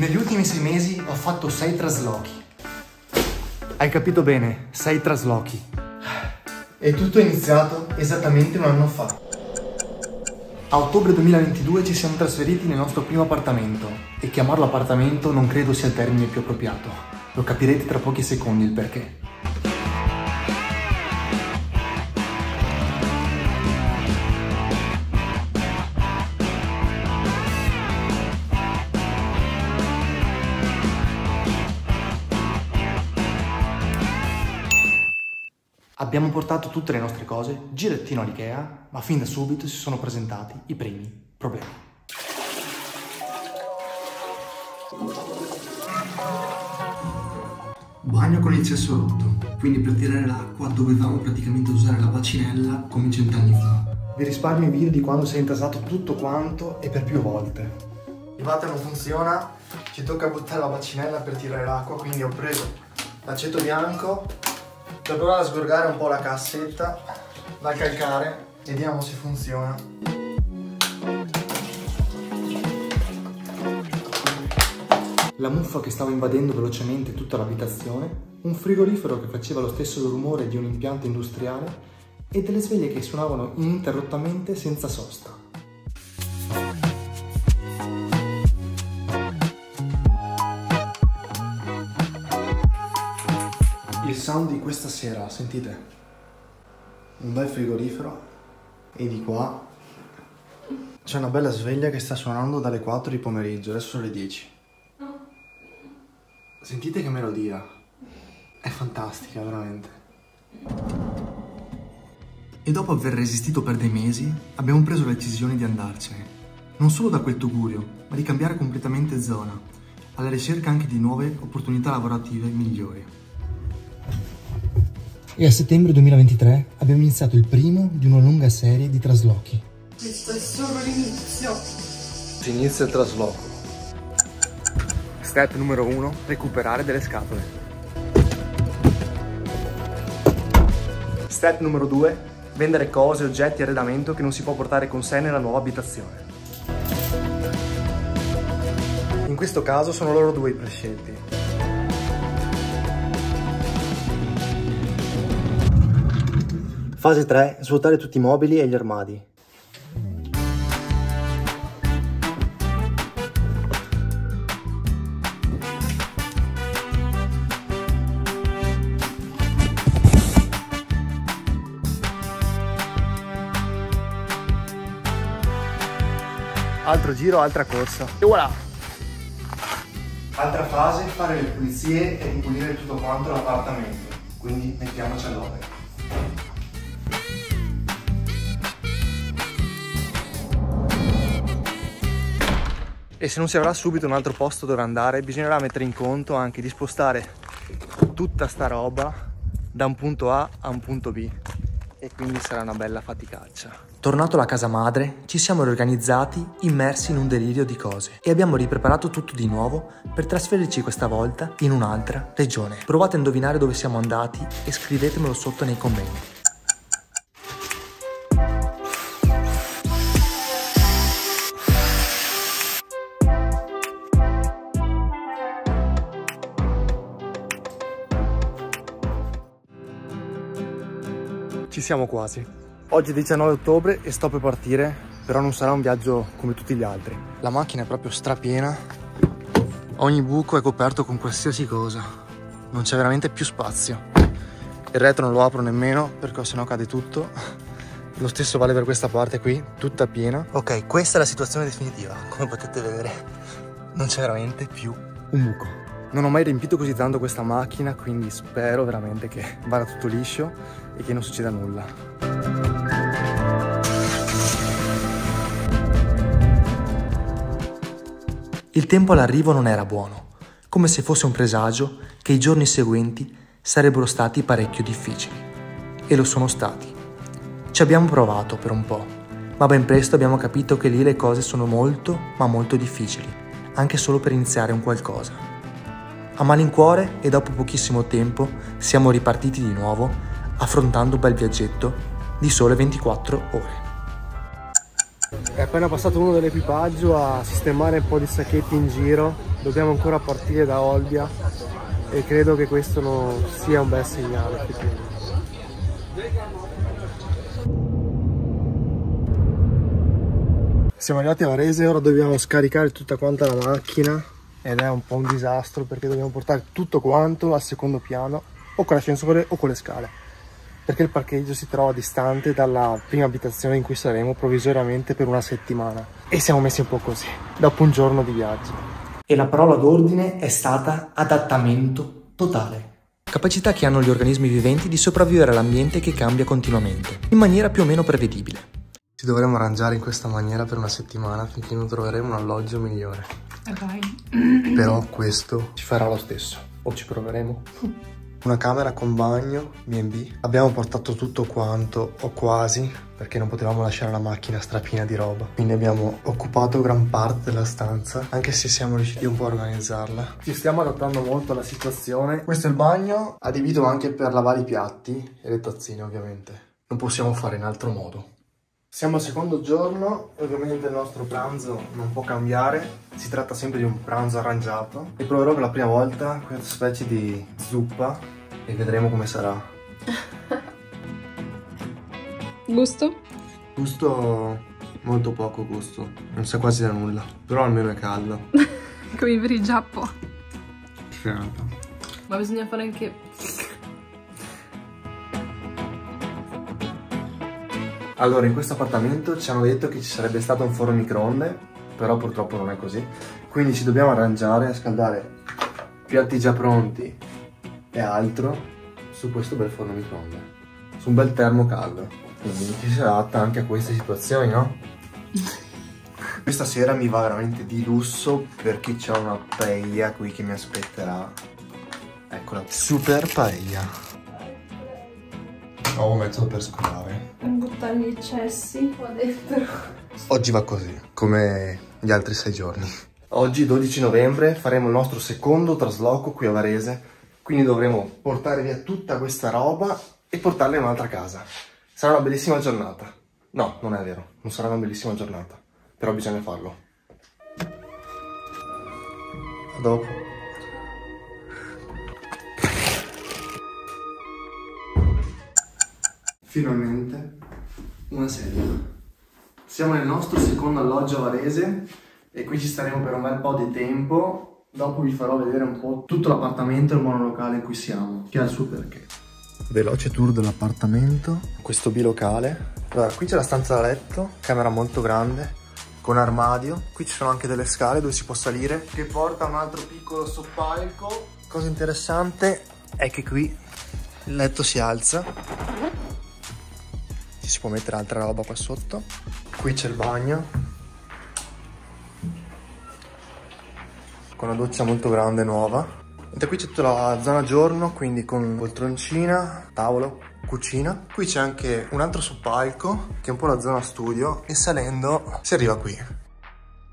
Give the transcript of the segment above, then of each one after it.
Negli ultimi 6 mesi ho fatto 6 traslochi. Hai capito bene, 6 traslochi. E tutto è iniziato esattamente un anno fa. A ottobre 2022 ci siamo trasferiti nel nostro primo appartamento e chiamarlo appartamento non credo sia il termine più appropriato. Lo capirete tra pochi secondi il perché. Abbiamo portato tutte le nostre cose, girettino all'Ikea, ma fin da subito si sono presentati i primi problemi. Bagno con il cesso rotto, quindi per tirare l'acqua dovevamo praticamente usare la bacinella come 100 anni fa. Vi risparmio i video di quando si è intasato tutto quanto e per più volte. Il water non funziona, ci tocca buttare la bacinella per tirare l'acqua, quindi ho preso l'aceto bianco per provare a sgorgare un po' la cassetta, da calcare, vediamo se funziona. La muffa che stava invadendo velocemente tutta l'abitazione, un frigorifero che faceva lo stesso rumore di un impianto industriale e delle sveglie che suonavano ininterrottamente senza sosta. Il sound di questa sera, sentite? Un bel frigorifero e di qua c'è una bella sveglia che sta suonando dalle 4 di pomeriggio, adesso sono le 10. Sentite che melodia, è fantastica veramente. E dopo aver resistito per dei mesi abbiamo preso la decisione di andarcene, non solo da quel tugurio, ma di cambiare completamente zona, alla ricerca anche di nuove opportunità lavorative migliori. E a settembre 2023 abbiamo iniziato il primo di una lunga serie di traslochi. Questo è solo l'inizio. Si inizia il trasloco. Step numero 1, recuperare delle scatole. Step numero 2, vendere cose, oggetti e arredamento che non si può portare con sé nella nuova abitazione. In questo caso sono loro due i prescelti. Fase 3, svuotare tutti i mobili e gli armadi. Altro giro, altra corsa. E voilà! Altra fase, fare le pulizie e ripulire tutto quanto l'appartamento. Quindi mettiamoci all'opera. E se non si avrà subito un altro posto dove andare, bisognerà mettere in conto anche di spostare tutta sta roba da un punto A a un punto B. E quindi sarà una bella faticaccia. Tornato alla casa madre, ci siamo riorganizzati immersi in un delirio di cose e abbiamo ripreparato tutto di nuovo per trasferirci questa volta in un'altra regione. Provate a indovinare dove siamo andati e scrivetemelo sotto nei commenti. Ci siamo quasi. Oggi è 19 ottobre e sto per partire, però non sarà un viaggio come tutti gli altri. La macchina è proprio strapiena, ogni buco è coperto con qualsiasi cosa, non c'è veramente più spazio. Il retro non lo apro nemmeno perché sennò cade tutto. Lo stesso vale per questa parte qui, tutta piena. Ok, questa è la situazione definitiva, come potete vedere non c'è veramente più un buco. Non ho mai riempito così tanto questa macchina, quindi spero veramente che vada tutto liscio e che non succeda nulla. Il tempo all'arrivo non era buono, come se fosse un presagio che i giorni seguenti sarebbero stati parecchio difficili. E lo sono stati. Ci abbiamo provato per un po', ma ben presto abbiamo capito che lì le cose sono molto, ma molto difficili, anche solo per iniziare un qualcosa. A malincuore e dopo pochissimo tempo siamo ripartiti di nuovo, affrontando un bel viaggetto di sole 24 ore. È appena passato uno dell'equipaggio a sistemare un po' di sacchetti in giro Dobbiamo ancora partire da Olbia e credo che questo non sia un bel segnale effettivamente. Siamo arrivati a Varese, ora dobbiamo scaricare tutta quanta la macchina ed è un po' un disastro perché dobbiamo portare tutto quanto al secondo piano o con l'ascensore o con le scale, perché il parcheggio si trova distante dalla prima abitazione in cui saremo provvisoriamente per una settimana e siamo messi un po' così dopo un giorno di viaggio. E la parola d'ordine è stata adattamento totale. Capacità che hanno gli organismi viventi di sopravvivere all'ambiente che cambia continuamente, in maniera più o meno prevedibile. Ci dovremo arrangiare in questa maniera per una settimana finché non troveremo un alloggio migliore. Vai. Però questo ci farà lo stesso, o ci proveremo. Una camera con bagno, B&B. Abbiamo portato tutto quanto, o quasi, perché non potevamo lasciare la macchina strapiena di roba. Quindi abbiamo occupato gran parte della stanza, anche se siamo riusciti un po' a organizzarla. Ci stiamo adattando molto alla situazione. Questo è il bagno, adibito anche per lavare i piatti e le tazzine ovviamente. Non possiamo fare in altro modo. Siamo al secondo giorno e ovviamente il nostro pranzo non può cambiare, si tratta sempre di un pranzo arrangiato e proverò per la prima volta questa specie di zuppa e vedremo come sarà. Gusto? Gusto molto poco gusto, non sa quasi da nulla, però almeno è caldo. Come per il Giappo. Certo. Ma bisogna fare anche... Allora, in questo appartamento ci hanno detto che ci sarebbe stato un forno microonde, però purtroppo non è così. Quindi ci dobbiamo arrangiare a scaldare piatti già pronti e altro su questo bel forno microonde, su un bel termo caldo. Quindi ci si adatta anche a queste situazioni, no? Questa sera mi va veramente di lusso perché c'è una paella qui che mi aspetterà. Eccola, super paella. Ho un metodo per scovare. Non buttare gli eccessi qua dentro. Oggi va così, come gli altri 6 giorni. Oggi, 12 novembre, faremo il nostro secondo trasloco qui a Varese. Quindi dovremo portare via tutta questa roba e portarla in un'altra casa. Sarà una bellissima giornata. No, non è vero, non sarà una bellissima giornata. Però bisogna farlo. A dopo. Finalmente una sedia. Siamo nel nostro secondo alloggio a Varese e qui ci staremo per un bel po' di tempo. Dopo vi farò vedere un po' tutto l'appartamento e il monolocale in cui siamo, che ha il suo perché. Veloce tour dell'appartamento, questo bilocale. Allora, qui c'è la stanza da letto, camera molto grande, con armadio. Qui ci sono anche delle scale dove si può salire, che porta a un altro piccolo soppalco. Cosa interessante è che qui il letto si alza. Si può mettere altra roba qua sotto. Qui c'è il bagno con una doccia molto grande nuova. E qui c'è tutta la zona giorno, quindi con poltroncina, tavolo, cucina. Qui c'è anche un altro soppalco che è un po' la zona studio e salendo si arriva qui.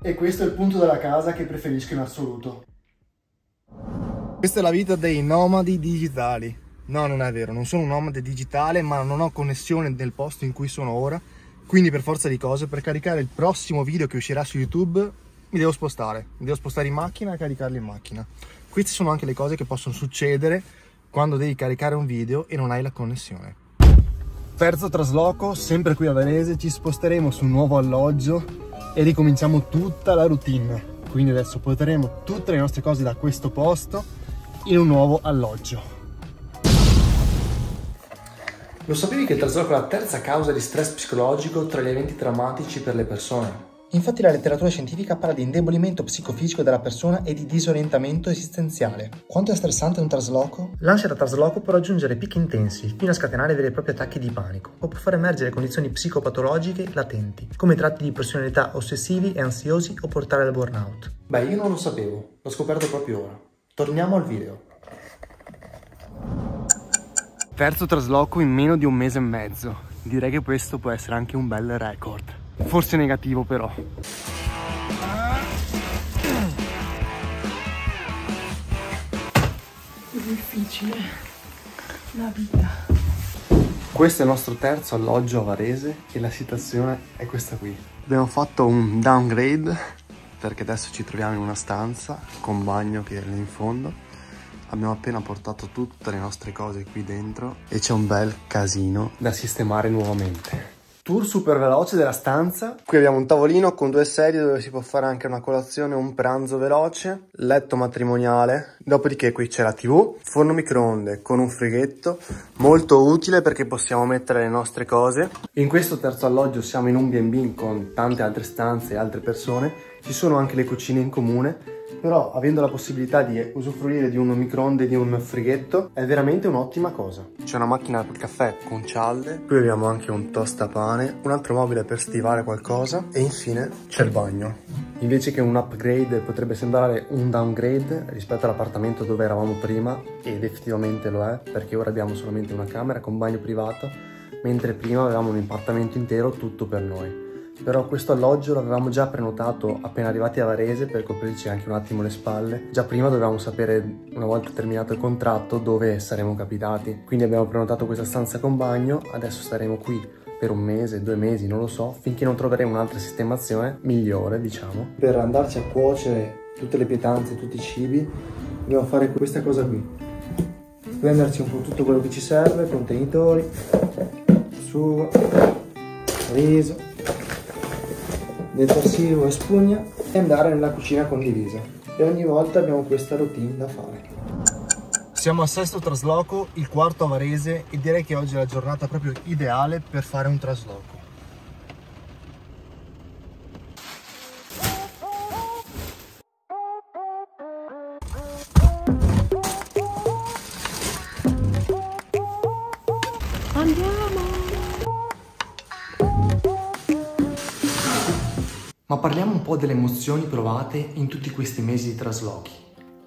E questo è il punto della casa che preferisco in assoluto. Questa è la vita dei nomadi digitali. No, non è vero, non sono un nomade digitale, ma non ho connessione nel posto in cui sono ora. Quindi per forza di cose, per caricare il prossimo video che uscirà su YouTube, mi devo spostare in macchina e caricarlo in macchina. Queste sono anche le cose che possono succedere quando devi caricare un video e non hai la connessione. Terzo trasloco, sempre qui a Varese, ci sposteremo su un nuovo alloggio e ricominciamo tutta la routine. Quindi adesso porteremo tutte le nostre cose da questo posto in un nuovo alloggio. Lo sapevi che il trasloco è la terza causa di stress psicologico tra gli eventi traumatici per le persone? Infatti la letteratura scientifica parla di indebolimento psicofisico della persona e di disorientamento esistenziale. Quanto è stressante un trasloco? L'ansia da trasloco può raggiungere picchi intensi, fino a scatenare veri e propri attacchi di panico, o può far emergere condizioni psicopatologiche latenti, come tratti di personalità ossessivi e ansiosi o portare al burnout. Beh, io non lo sapevo, l'ho scoperto proprio ora. Torniamo al video. Terzo trasloco in meno di un mese e mezzo. Direi che questo può essere anche un bel record. Forse negativo però. È difficile la vita. Questo è il nostro terzo alloggio a Varese e la situazione è questa qui. Abbiamo fatto un downgrade perché adesso ci troviamo in una stanza con bagno che è lì in fondo. Abbiamo appena portato tutte le nostre cose qui dentro e c'è un bel casino da sistemare nuovamente. Tour super veloce della stanza. Qui abbiamo un tavolino con 2 sedie dove si può fare anche una colazione o un pranzo veloce, letto matrimoniale, dopodiché qui c'è la TV, forno microonde con un frighetto, molto utile perché possiamo mettere le nostre cose. In questo terzo alloggio siamo in un B&B con tante altre stanze e altre persone, ci sono anche le cucine in comune, però avendo la possibilità di usufruire di un microonde e di un frighetto è veramente un'ottima cosa. C'è una macchina per caffè con cialde, qui abbiamo anche un tostapane, un altro mobile per stivare qualcosa e infine c'è il bagno. Invece che un upgrade potrebbe sembrare un downgrade rispetto all'appartamento dove eravamo prima, ed effettivamente lo è, perché ora abbiamo solamente una camera con bagno privato, mentre prima avevamo un appartamento intero tutto per noi. Però questo alloggio l'avevamo già prenotato appena arrivati a Varese per coprirci anche un attimo le spalle. Già prima dovevamo sapere, una volta terminato il contratto, dove saremmo capitati. Quindi abbiamo prenotato questa stanza con bagno, adesso staremo qui per 1 mese, 2 mesi, non lo so, finché non troveremo un'altra sistemazione migliore, diciamo. Per andarci a cuocere tutte le pietanze, tutti i cibi, dobbiamo fare questa cosa qui. Prenderci un po' tutto quello che ci serve, contenitori, sugo, riso, detersivo e spugna e andare nella cucina condivisa. E ogni volta abbiamo questa routine da fare. Siamo al 6° trasloco, il 4° a Varese, e direi che oggi è la giornata proprio ideale per fare un trasloco. Ma parliamo un po' delle emozioni provate in tutti questi mesi di traslochi.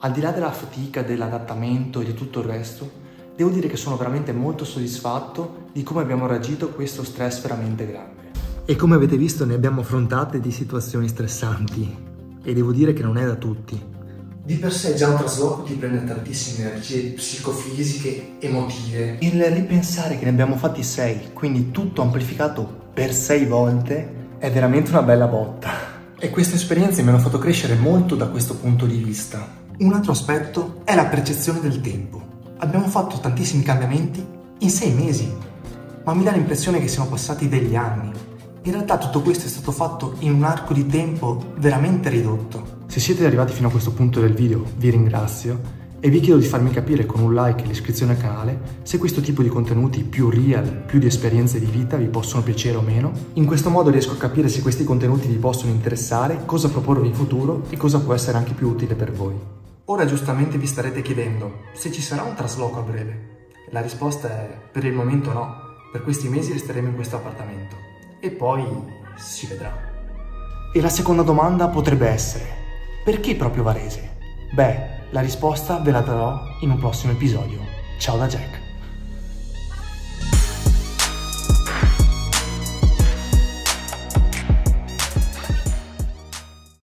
Al di là della fatica, dell'adattamento e di tutto il resto, devo dire che sono veramente molto soddisfatto di come abbiamo reagito a questo stress veramente grande. E come avete visto ne abbiamo affrontate di situazioni stressanti, e devo dire che non è da tutti. Di per sé già un trasloco ti prende tantissime energie psicofisiche, emotive. Il ripensare che ne abbiamo fatti 6, quindi tutto amplificato per 6 volte, è veramente una bella botta. E queste esperienze mi hanno fatto crescere molto da questo punto di vista. Un altro aspetto è la percezione del tempo. Abbiamo fatto tantissimi cambiamenti in 6 mesi, ma mi dà l'impressione che siano passati degli anni. In realtà tutto questo è stato fatto in un arco di tempo veramente ridotto. Se siete arrivati fino a questo punto del video vi ringrazio e vi chiedo di farmi capire con un like e l'iscrizione al canale se questo tipo di contenuti più real, più di esperienze di vita vi possono piacere o meno. In questo modo riesco a capire se questi contenuti vi possono interessare, cosa proporvi in futuro e cosa può essere anche più utile per voi. Ora giustamente vi starete chiedendo se ci sarà un trasloco a breve. La risposta è per il momento no, per questi mesi resteremo in questo appartamento e poi si vedrà. E la seconda domanda potrebbe essere: perché proprio Varese? Beh, la risposta ve la darò in un prossimo episodio. Ciao da Jack!